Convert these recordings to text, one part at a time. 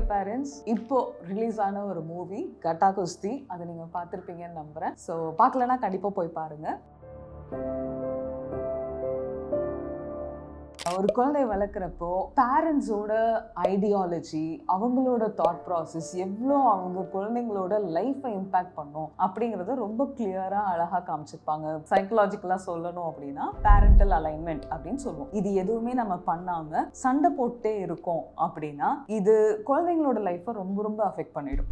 Dear parents, இப்போ release ஆன ஒரு மூவி கட்டா குஸ்தி. அதை நீங்கள் பார்த்துருப்பீங்கன்னு நம்புகிறேன். ஸோ பார்க்கலன்னா கண்டிப்பாக போய் பாருங்கள். ஒரு குழந்தைய வளர்க்குறப்போ பேரண்ட்ஸோட ஐடியாலஜி, அவங்களோட தாட் ப்ராசஸ் எவ்வளோ அவங்க குழந்தைங்களோட லைஃப்பை இம்பேக்ட் பண்ணும் அப்படிங்கிறத ரொம்ப கிளியராக அழகாக காமிச்சிருப்பாங்க. சைக்கலாஜிக்கலாக சொல்லணும் அப்படின்னா பேரண்டல் அலைன்மெண்ட் அப்படின்னு சொல்லுவோம். இது எதுவுமே நம்ம பண்ணாமல் சண்டை போட்டே இருக்கோம் அப்படின்னா இது குழந்தைங்களோட லைஃப்பை ரொம்ப ரொம்ப அஃபெக்ட் பண்ணிடும்.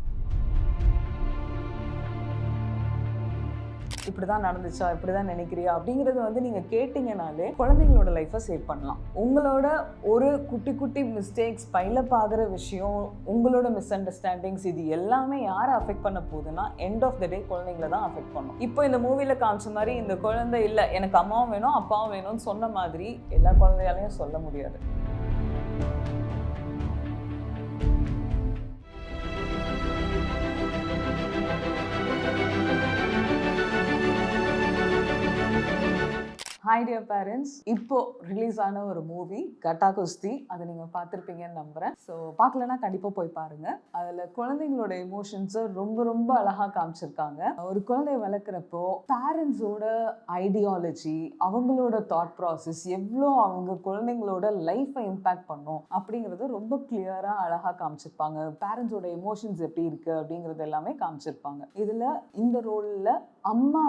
இப்படி தான் நடந்துச்சா, இப்படி தான் நினைக்கிறியா அப்படிங்கிறது நீங்கள் கேட்டிங்கனாலே குழந்தைங்களோட லைஃப்பை சேவ் பண்ணலாம். உங்களோட ஒரு குட்டி குட்டி மிஸ்டேக்ஸ், பைலப் ஆகிற விஷயம், உங்களோட மிஸ் அண்டர்ஸ்டாண்டிங்ஸ், இது எல்லாமே யாரை அஃபெக்ட் பண்ண போகுதுன்னா எண்ட் ஆஃப் த டே குழந்தைங்கள தான் அஃபெக்ட் பண்ணும். இப்போ இந்த மூவியில் காமிச்ச மாதிரி இந்த குழந்தை இல்லை எனக்கு அம்மாவும் வேணும் அப்பாவும் வேணும்னு சொன்ன மாதிரி எல்லா குழந்தையாலையும் சொல்ல முடியாது. ஹாய் டியர் பேரண்ட்ஸ், இப்போ ரிலீஸ் ஆன ஒரு மூவி கட்டா குஸ்தி. அதை நீங்கள் பார்த்துருப்பீங்கன்னு நம்புகிறேன். ஸோ பார்க்கலன்னா கண்டிப்பாக போய் பாருங்கள். அதில் குழந்தைங்களோட எமோஷன்ஸை ரொம்ப ரொம்ப அழகாக காமிச்சிருக்காங்க. ஒரு குழந்தைய வளர்க்குறப்போ பேரண்ட்ஸோட ஐடியாலஜி, அவங்களோட தாட் ப்ராசஸ் எவ்வளோ அவங்க குழந்தைங்களோட லைஃப்பை இம்பேக்ட் பண்ணும் அப்படிங்கிறத ரொம்ப கிளியராக அழகாக காமிச்சிருப்பாங்க. பேரண்ட்ஸோட எமோஷன்ஸ் எப்படி இருக்குது அப்படிங்கிறது எல்லாமே காமிச்சிருப்பாங்க. இதில் இந்த ரோலில் அம்மா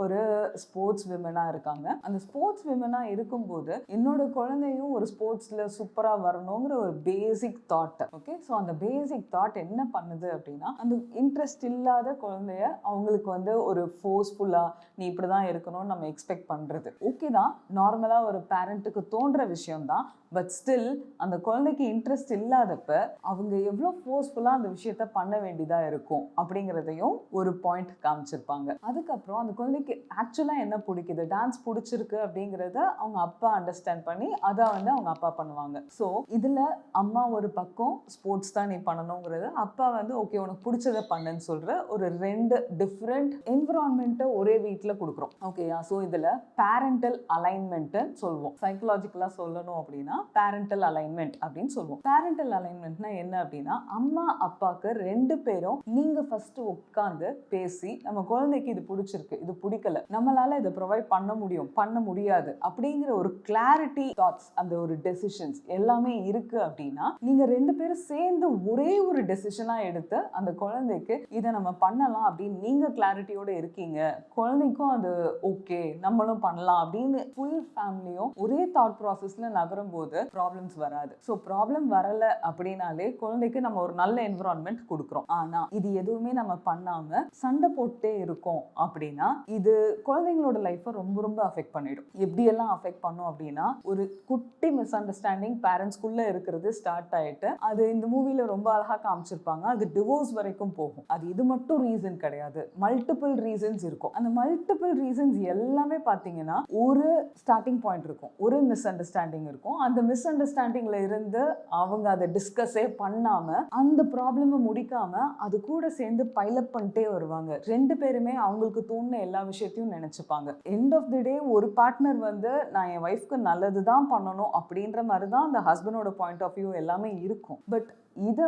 ஒரு ஸ்போர்ட்ஸ் விமனாக இருக்காங்க. அந்த ஸ்போர்ட்ஸ் விமனாக இருக்கும்போது என்னோட குழந்தையும் ஒரு ஸ்போர்ட்ஸில் சூப்பராக வரணுங்கிற ஒரு பேசிக் தாட். ஓகே, ஸோ அந்த பேசிக் தாட் என்ன பண்ணுது அப்படின்னா அந்த இன்ட்ரெஸ்ட் இல்லாத குழந்தைய அவங்களுக்கு ஒரு ஃபோர்ஸ்ஃபுல்லாக நீ இப்படி தான் இருக்கணும்னு நம்ம எக்ஸ்பெக்ட் பண்ணுறது ஓகே தான், நார்மலாக ஒரு பேரண்ட்டுக்கு தோன்ற விஷயம்தான். பட் ஸ்டில் அந்த குழந்தைக்கு இன்ட்ரெஸ்ட் இல்லாதப்ப அவங்க எவ்வளோ ஃபோர்ஸ்ஃபுல்லாக அந்த விஷயத்த பண்ண வேண்டியதாக இருக்கும் அப்படிங்கிறதையும் ஒரு பாயிண்ட் காமிச்சிருப்பாங்க. அதுக்கப்புறம் அந்த குழந்தைக்கு ஆக்சுவலாக என்ன பிடிக்குது, டான்ஸ் பிடிச்சிருக்கு அப்படிங்கிறத அவங்க அப்பா அண்டர்ஸ்டாண்ட் பண்ணி அதை அவங்க அப்பா பண்ணுவாங்க. ஸோ இதில் அம்மா ஒரு பக்கம் ஸ்போர்ட்ஸ் தான் நீ பண்ணணுங்கிறது, அப்பா ஓகே உனக்கு பிடிச்சதை பண்ணுன்னு சொல்கிற ஒரு ரெண்டு டிஃப்ரெண்ட் என்விரான்மெண்ட்டை ஒரே வீட்டில் கொடுக்குறோம். ஓகேயா? ஸோ இதில் பேரண்டல் அலைன்மெண்ட்டு சொல்லுவோம். சைக்கலாஜிக்கலாக சொல்லணும் அப்படின்னா பேரண்டல் அலைன்மெண்ட் அப்படின்னு சொல்லுவோம். பேரண்டல் அலைன்மெண்ட்னா என்ன அப்படின்னா அம்மா அப்பாவுக்கு ரெண்டு பேரும் நீங்க ஃபர்ஸ்ட் உட்கார்ந்து பேசி நம்ம குழந்தைக்கு இது பிடிச்சிருக்கு இது பிடிக்கல, நம்மளால இதை ப்ரொவைட் பண்ண முடியும் பண்ண முடியாது அப்படிங்கிற ஒரு கிளாரிட்டி தாட்ஸ், அந்த ஒரு டெசிஷன்ஸ் எல்லாமே இருக்கு அப்படின்னா நீங்க ரெண்டு பேரும் சேர்ந்து ஒரே ஒரு டெசிஷனா எடுத்து அந்த குழந்தைக்கு இதை நம்ம பண்ணலாம் அப்படின்னு நீங்க கிளாரிட்டியோட இருக்கீங்க, குழந்தைக்கும் அது ஓகே நம்மளும் பண்ணலாம் அப்படின்னு ஃபுல் ஃபேமிலியும் ஒரே தாட் ப்ராசஸ்ல நகரும் போது ப்ராப்ளம்ஸ் வராது. ஸோ ப்ராப்ளம் வரல அப்படின்னாலே குழந்தைக்கு நம்ம ஒரு நல்ல என்விரான்மெண்ட் கொடுக்குறோம். ஆனா இது எதுவுமே நம்ம பண்ணாம சண்டை போட்டே இருக்கோம் அப்படின்னா இது குழந்தைங்களோட லைஃப்பை ரொம்ப ரொம்ப அஃபெக்ட் பண்ணிடும். எப்படியெல்லாம் அஃபெக்ட் பண்ணும் அப்படின்னா ஒரு குட்டி மிஸ் அண்டர்ஸ்டாண்டிங் பேரண்ட்ஸ்குள்ள இருக்கிறது ஸ்டார்ட் ஆயிட்டு அது இந்த மூவில ரொம்ப அழகா காமிச்சிருப்பாங்க. அது டிவோர்ஸ் வரைக்கும் போகும். அது இது மட்டும் ரீசன் கிடையாது, மல்டிபிள் ரீசன்ஸ் இருக்கும். அந்த மல்டிபிள் ரீசன்ஸ் எல்லாமே பார்த்தீங்கன்னா ஒரு ஸ்டார்டிங் பாயிண்ட் இருக்கும், ஒரு மிஸ் அண்டர்ஸ்டாண்டிங் இருக்கும். அந்த மிஸ் அண்டர்ஸ்டாண்டிங்ல இருந்து அவங்க அதை டிஸ்கஸே பண்ணாம அந்த ப்ராப்ளமை முடிக்காம அது கூட சேர்ந்து பைலப் பண்ணிட்டே வருவாங்க. ரெண்டு பேருமே அவங்களுக்கு தோணுன எல்லா விஷயத்தையும் நினைச்சுப்பாங்க. எண்ட் ஆஃப் தி டே ஒரு பார்ட்னர் நான் என் ஒய்ஃப்க்கு நல்லது தான் பண்ணணும் அப்படின்ற மாதிரி தான் அந்த ஹஸ்பண்டோட பாயிண்ட் ஆஃப் வியூ எல்லாமே இருக்கும். பட் இதை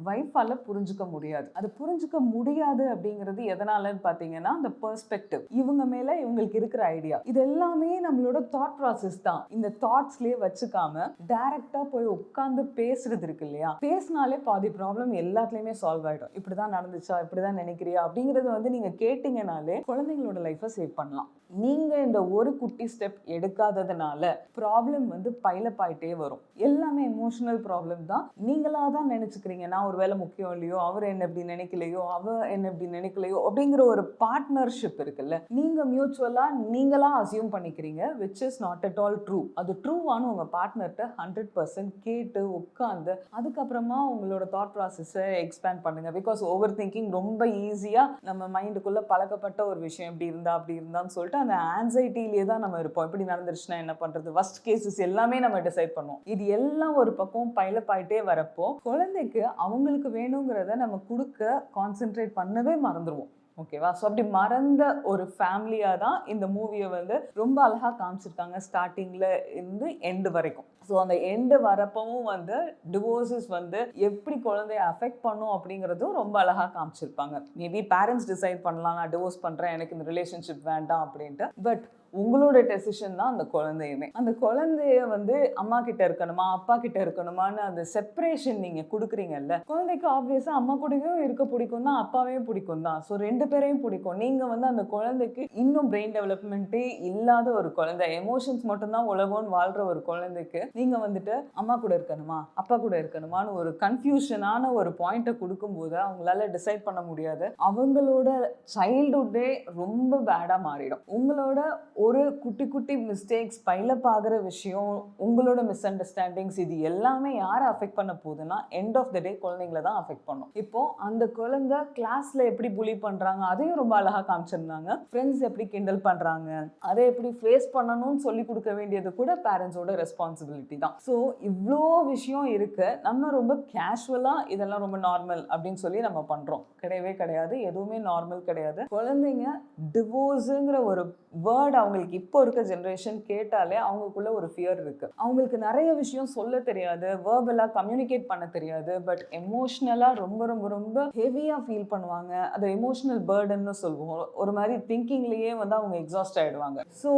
வைஃபால புரிஞ்சுக்க முடியாது. அது புரிஞ்சுக்க முடியாது அப்படிங்கிறது எதனாலன்னு பார்த்தீங்கன்னா அந்த பெர்ஸ்பெக்டிவ், இவங்க மேல இவங்களுக்கு இருக்கிற ஐடியா, இது எல்லாமே நம்மளோட தாட் ப்ராசஸ் தான். இந்த தாட்ஸ்லயே வச்சுக்காம டைரக்டா போய் உட்கார்ந்து பேசுறது இருக்கு இல்லையா, பேசினாலே பாதி ப்ராப்ளம் எல்லாத்துலயுமே சால்வ் ஆயிடும். இப்படிதான் நடந்துச்சா, இப்படிதான் நினைக்கிறியா அப்படிங்கறது நீங்க கேட்டீங்கனாலே குழந்தைங்களோட லைஃப்பை சேவ் பண்ணலாம். நீங்க இந்த ஒரு குட்டி ஸ்டெப் எடுக்காததுனால ப்ராப்ளம் பைலப் ஆயிட்டே வரும். எல்லாமே எமோஷனல் ப்ராப்ளம் தான். நீங்களா தான் நினைச்சுக்கிறீங்க நான் ஒரு வேலை முக்கியம் இல்லையோ, அவர் என்ன இப்படி நினைக்கலையோ, அவ என்ன இப்படி நினைக்கலையோ அப்படிங்கிற ஒரு பார்ட்னர்ஷிப் இருக்குல்ல, நீங்க மியூச்சுவலா நீங்களா அசியூம் பண்ணிக்கிறீங்க, which is not at all true. அது ட்ரூவானு உங்க பார்ட்னர்கிட்ட 100% கேட்டு உட்கார்ந்து அதுக்கப்புறமா உங்களோட தாட் ப்ராசஸை எக்ஸ்பேண்ட் பண்ணுங்க. பிகாஸ் ஓவர் திங்கிங் ரொம்ப ஈஸியா நம்ம மைண்டுக்குள்ள பழக்கப்பட்ட ஒரு விஷயம், இப்படி இருந்தா அப்படி இருந்தான்னு சொல்லிட்டு அந்த ஆன்சைட்டிலேயே தான் நம்ம இருப்போம். இப்படி நடந்துருச்சுன்னா என்ன பண்றது, வர்ஸ்ட் கேசஸ் எல்லாமே நம்ம டிசைட் பண்ணுவோம். இது எல்லாம் ஒரு பக்கம் பைலப் ஆயிட்டே வரப்போ குழந்தைக்கு அவங்களுக்கு வேணுங்கிறத நம்ம கொடுக்க கான்சென்ட்ரேட் பண்ணவே மறந்துடுவோம். ஓகேவா? ஸோ அப்படி மறந்த ஒரு ஃபேமிலியாக தான் இந்த மூவியை வந்து ரொம்ப அழகாக காமிச்சிருக்காங்க, ஸ்டார்டிங்கில் இருந்து எண்டு வரைக்கும். ஸோ அந்த எண்டு வரப்பவும் வந்து டிவோர்ஸஸ் வந்து எப்படி குழந்தைய அஃபெக்ட் பண்ணும் அப்படிங்கிறதும் ரொம்ப அழகாக காமிச்சிருப்பாங்க. மேபி பேரண்ட்ஸ் டிசைட் பண்ணலாம், நான் டிவோர்ஸ் பண்ணுறேன், எனக்கு இந்த ரிலேஷன்ஷிப் வேண்டாம் அப்படின்ட்டு. பட் உங்களோட டெசிஷன் தான் அந்த குழந்தையுமே. அந்த குழந்தைய வந்து அம்மா கிட்ட இருக்கணுமா அப்பா கிட்ட இருக்கணுமான்னு அந்த செப்பரேஷன் நீங்க கொடுக்குறீங்கல்ல, குழந்தைக்கு ஆப்வியஸா அம்மா கூடயும் இருக்க பிடிக்கும் தான், அப்பாவையும் பிடிக்கும் தான். ஸோ 2 பேரையும் பிடிக்கும். நீங்க வந்து அந்த குழந்தைக்கு இன்னும் பிரெயின் டெவலப்மெண்ட்டே இல்லாத ஒரு குழந்தை, எமோஷன்ஸ் மட்டும்தான் உலகம்னு வாழ்ற ஒரு குழந்தைக்கு நீங்க வந்துட்டு அம்மா கூட இருக்கணுமா அப்பா கூட இருக்கணுமான்னு ஒரு கன்ஃபியூஷனான ஒரு பாயிண்ட்டை கொடுக்கும்போது அவங்களால டிசைட் பண்ண முடியாது. அவங்களோட சைல்டுஹுட்டே ரொம்ப பேடா மாறிடும். உங்களோட ஒரு குட்டி குட்டி மிஸ்டேக்ஸ், பைலப் ஆகிற விஷயம், உங்களோட மிஸ் அண்டர்ஸ்டாண்டிங்ஸ், இது எல்லாமே யாரை அஃபெக்ட் பண்ண போகுதுன்னா எண்ட் ஆஃப் த டே குழந்தைங்கள தான் அஃபெக்ட் பண்ணும். இப்போ அந்த குழந்தை கிளாஸ்ல எப்படி புலி பண்றாங்க அதையும் ரொம்ப அழகா காமிச்சிருந்தாங்க. ஃப்ரெண்ட்ஸ் எப்படி கிண்டல் பண்றாங்க, அதை எப்படி ஃபேஸ் பண்ணணும்னு சொல்லி கொடுக்க வேண்டியது கூட பேரண்ட்ஸோட ரெஸ்பான்சிபிலிட்டி தான். ஸோ இவ்வளோ விஷயம் இருக்கு, நம்ம ரொம்ப கேஷுவலா இதெல்லாம் ரொம்ப நார்மல் அப்படின்னு சொல்லி நம்ம பண்றோம். கிடையவே கிடையாது, எதுவுமே நார்மல் கிடையாது. குழந்தைங்க டிவோர்ஸுங்கிற ஒரு வேர்ட் அவங்களுக்கு இப்போ இருக்க ஜென்ரேஷன் கேட்டாலே அவங்களுக்குள்ள ஒரு ஃபியர் இருக்கு. அவங்களுக்கு நிறைய விஷயம் சொல்ல தெரியாது, வேர்பலா கம்யூனிகேட் பண்ண தெரியாது, பட் எமோஷ்னலா ரொம்ப ரொம்ப ரொம்ப ஹெவியா ஃபீல் பண்ணுவாங்க. அது எமோஷனல் பர்டன்னு சொல்லுவோம். ஒரு மாதிரி திங்கிங்லயே வந்து அவங்க எக்ஸாஸ்ட் ஆயிடுவாங்க. ஸோ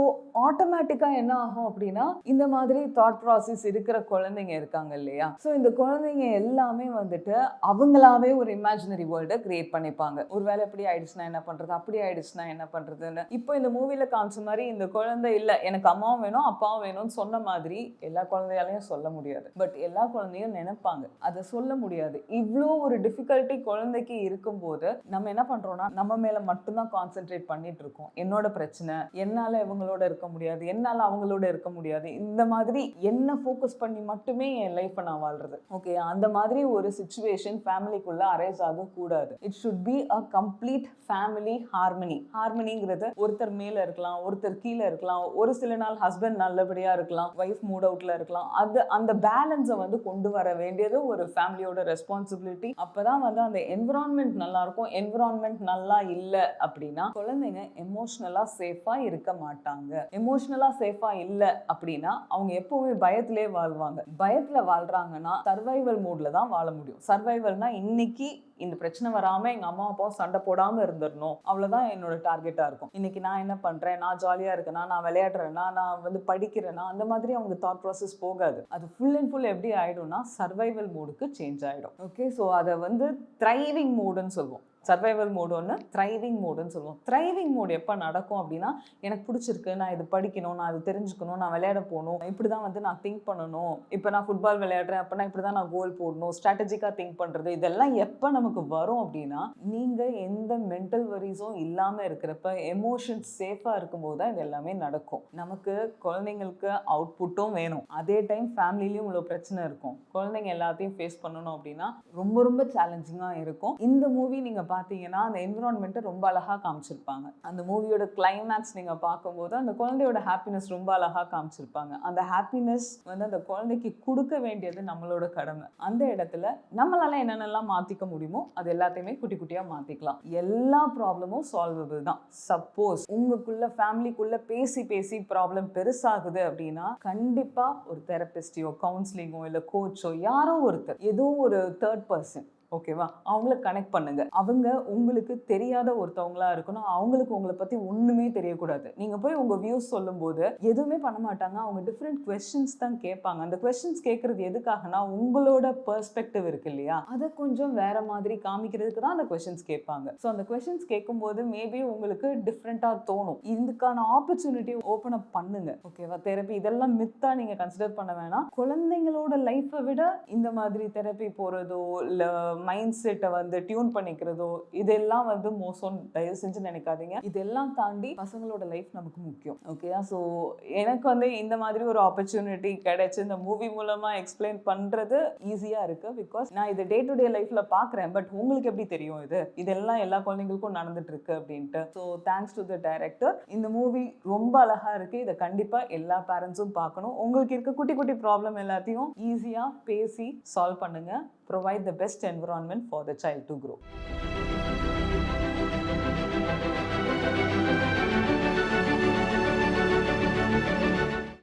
ஆட்டோமேட்டிக்கா என்ன ஆகும் அப்படின்னா, இந்த மாதிரி தாட் ப்ராசஸ் இருக்கிற குழந்தைங்க இருக்காங்க இல்லையா, ஸோ இந்த குழந்தைங்க எல்லாமே வந்துட்டு அவங்களாவே ஒரு இமேஜினரி வேர்ல்டை கிரியேட் பண்ணிப்பாங்க. ஒருவேளை இப்படி ஆயிடுச்சுன்னா என்ன பண்றது, அப்படி ஆயிடுச்சுன்னா என்ன பண்றதுன்னு. இப்போ இந்த மூவில காமிச்ச மாதிரி இந்த குழந்தை இல்ல எனக்கு அம்மாவும் வேணும் அப்பாவும் வேணும்னு சொன்ன மாதிரி எல்லா குழந்தையாலையும் சொல்ல முடியாது. பட் எல்லா குழந்தையும் நினைப்பாங்க, அதை சொல்ல முடியாது. இவ்வளோ ஒரு டிஃபிகல்ட்டி குழந்தைக்கு இருக்கும்போது நம்ம என்ன பண்றோம்னா நம்ம மேல மட்டும்தான் கான்சென்ட்ரேட் பண்ணிட்டு இருக்கோம். என்னோட பிரச்சனை, என்னால இவங்களோட இருக்க முடியாது, என்னால அவங்களோட இருக்க முடியாது, இந்த மாதிரி என்ன ஃபோக்கஸ் பண்ணி மட்டுமே என் லைஃப்பை நான் வாழ்றது. ஓகே, அந்த மாதிரி ஒரு சிச்சுவேஷன் ஃபேமிலிக்குள்ள அரைஸ் ஆக கூடாது. It should be a complete family harmony. ஹார்மனிங்கிறது ஒருத்தர் மேல இருக்கலாம், ஒருத்தர் கீழே இருக்கலாம், ஒரு சில நாள் ஹஸ்பண்ட் நல்லபடியா இருக்கலாம், வைஃப் மூட் அவுட்ல இருக்கலாம். அந்த பேலன்ஸை வந்து கொண்டு வர வேண்டியது ஒரு ஃபேமிலியோட ரெஸ்பான்சிபிலிட்டி. அப்பதான் வந்து அந்த என்விரான்மெண்ட் நல்லா இருக்கும். என்விரான்மெண்ட் நல்லா இல்லை அப்படின்னா குழந்தைங்க எமோஷனலா சேஃபா இருக்க மாட்டாங்க. எமோஷனலா சேஃபா இல்லை அப்படின்னா அவங்க எப்பவுமே பயத்திலே வாழ்வாங்க. பயத்துல வாழ்றாங்கன்னா சர்வைவல் மூட்ல தான் வாழ முடியும். சர்வைவல்னா இன்னைக்கு இந்த பிரச்சனை வராம எங்க அம்மா அப்பாவும் சண்டை போடாம இருந்துடணும், அவ்வளவுதான் என்னோட டார்கெட்டா இருக்கும். இன்னைக்கு நான் என்ன பண்றேன், நான் ஜாலியா இருக்கேனா, நான் விளையாடுறேன்னா, நான் வந்து படிக்கிறேன்னா, அந்த மாதிரி அவங்க தாட் ப்ராசஸ் போகாது. அது ஃபுல் அண்ட் ஃபுல் எப்படி ஆயிடும்னா சர்வைவல் மோடுக்கு சேஞ்ச் ஆயிடும். ஓகே, ஸோ அதை வந்து த்ரைவிங் மோடுன்னு சொல்லுவோம். சர்வைவல் மோடு ஒன்று, த்ரைவிங் மோடுன்னு சொல்லுவோம். த்ரைவிங் மோடு எப்போ நடக்கும் அப்படின்னா, எனக்கு பிடிச்சிருக்கு, நான் இது படிக்கணும், நான் அது தெரிஞ்சுக்கணும், நான் விளையாட போகணும், இப்படி தான் வந்து நான் திங்க் பண்ணணும், இப்போ நான் ஃபுட்பால் விளையாடுறேன் அப்படின்னா இப்படி தான் நான் கோல் போடணும், ஸ்ட்ராட்டஜிக்காக திங்க் பண்ணுறது, இதெல்லாம் எப்போ நமக்கு வரும் அப்படின்னா நீங்கள் எந்த மென்டல் வரிஸும் இல்லாமல் இருக்கிறப்ப, எமோஷன்ஸ் சேஃபாக இருக்கும்போது தான் இது எல்லாமே நடக்கும். நமக்கு குழந்தைங்களுக்கு அவுட்புட்டும் வேணும், அதே டைம் ஃபேமிலிலையும் இவ்வளோ பிரச்சனை இருக்கும். குழந்தைங்க எல்லாத்தையும் ஃபேஸ் பண்ணணும் அப்படின்னா ரொம்ப ரொம்ப சேலஞ்சிங்காக இருக்கும். இந்த மூவி நீங்கள் பார்த்தீங்கன்னா அந்த என்விரான்மெண்ட்டை ரொம்ப அழகாக காமிச்சிருப்பாங்க. அந்த மூவியோட கிளைமேக்ஸ் நீங்கள் பார்க்கும்போது அந்த குழந்தையோட ஹாப்பினஸ் ரொம்ப அழகாக காமிச்சிருப்பாங்க. அந்த ஹாப்பினஸ் வந்து அந்த குழந்தைக்கு கொடுக்க வேண்டியது நம்மளோட கடமை. அந்த இடத்துல நம்மளால என்னென்னலாம் மாற்றிக்க முடியுமோ அது எல்லாத்தையுமே குட்டி குட்டியாக மாற்றிக்கலாம். எல்லா ப்ராப்ளமும் சால்வபிள் தான். சப்போஸ் உங்களுக்குள்ள ஃபேமிலிக்குள்ள பேசி பேசி ப்ராப்ளம் பெருசாகுது அப்படின்னா கண்டிப்பாக ஒரு தெரபிஸ்டையோ கவுன்சிலிங்கோ இல்லை கோச்சோ யாரோ ஒருத்தர், ஏதோ ஒரு தேர்ட் பர்சன், ஓகேவா, அவங்கள கனெக்ட் பண்ணுங்க. அவங்க உங்களுக்கு தெரியாத ஒருத்தவங்களா இருக்கணும். அவங்களுக்கு உங்களை பத்தி ஒண்ணுமே தெரியக்கூடாது. நீங்க போய் உங்க வியூஸ் சொல்லும் போது எதுவுமே பண்ண மாட்டாங்க. அவங்க டிஃப்ரெண்ட் கொஸ்டின்ஸ் தான் கேட்பாங்க. அந்த கொஸ்டின்ஸ் கேட்கறது எதுக்காகனா உங்களோட பெர்ஸ்பெக்டிவ் இருக்கு இல்லையா, அதை கொஞ்சம் வேற மாதிரி காமிக்கிறதுக்கு தான் அந்த கொஸ்டின்ஸ் கேட்பாங்க. ஸோ அந்த கொஸ்டின்ஸ் கேட்கும்போது மேபி உங்களுக்கு டிஃப்ரெண்டா தோணும். இதுக்கான ஆப்பர்ச்சுனிட்டி ஓப்பன் அப் பண்ணுங்க. ஓகேவா, தெரப்பி இதெல்லாம் மித்தா நீங்க கன்சிடர் பண்ண வேணாம். குழந்தைங்களோட லைஃப்பை விட இந்த மாதிரி தெரப்பி போறதோ இல்லை மைண்ட் செட்டை வந்து டியூன் பண்ணிக்கிறதோ இதெல்லாம் வந்து மோசம் தயவு செஞ்சு நினைக்காதீங்க. இதெல்லாம் தாண்டி பசங்களோட லைஃப் நமக்கு முக்கியம். ஓகேயா, ஸோ எனக்கு வந்து இந்த மாதிரி ஒரு ஆப்பர்ச்சுனிட்டி கிடைச்சு இந்த மூவி மூலமா எக்ஸ்பிளைன் பண்றது ஈஸியா இருக்கு. பிகாஸ் நான் இது டே டு டே லைஃப்ல பாக்குறேன். பட் உங்களுக்கு எப்படி தெரியும் இதெல்லாம் எல்லா குழந்தைங்களுக்கும் நடந்துட்டு இருக்கு அப்படின்ட்டு. So thanks to the director. இந்த மூவி ரொம்ப அழகா இருக்கு. இதை கண்டிப்பா எல்லா பேரண்ட்ஸும் பார்க்கணும். உங்களுக்கு இருக்க குட்டி குட்டி ப்ராப்ளம் எல்லாத்தையும் ஈஸியா பேசி சால்வ் பண்ணுங்க. Provide the best environment for the child to grow.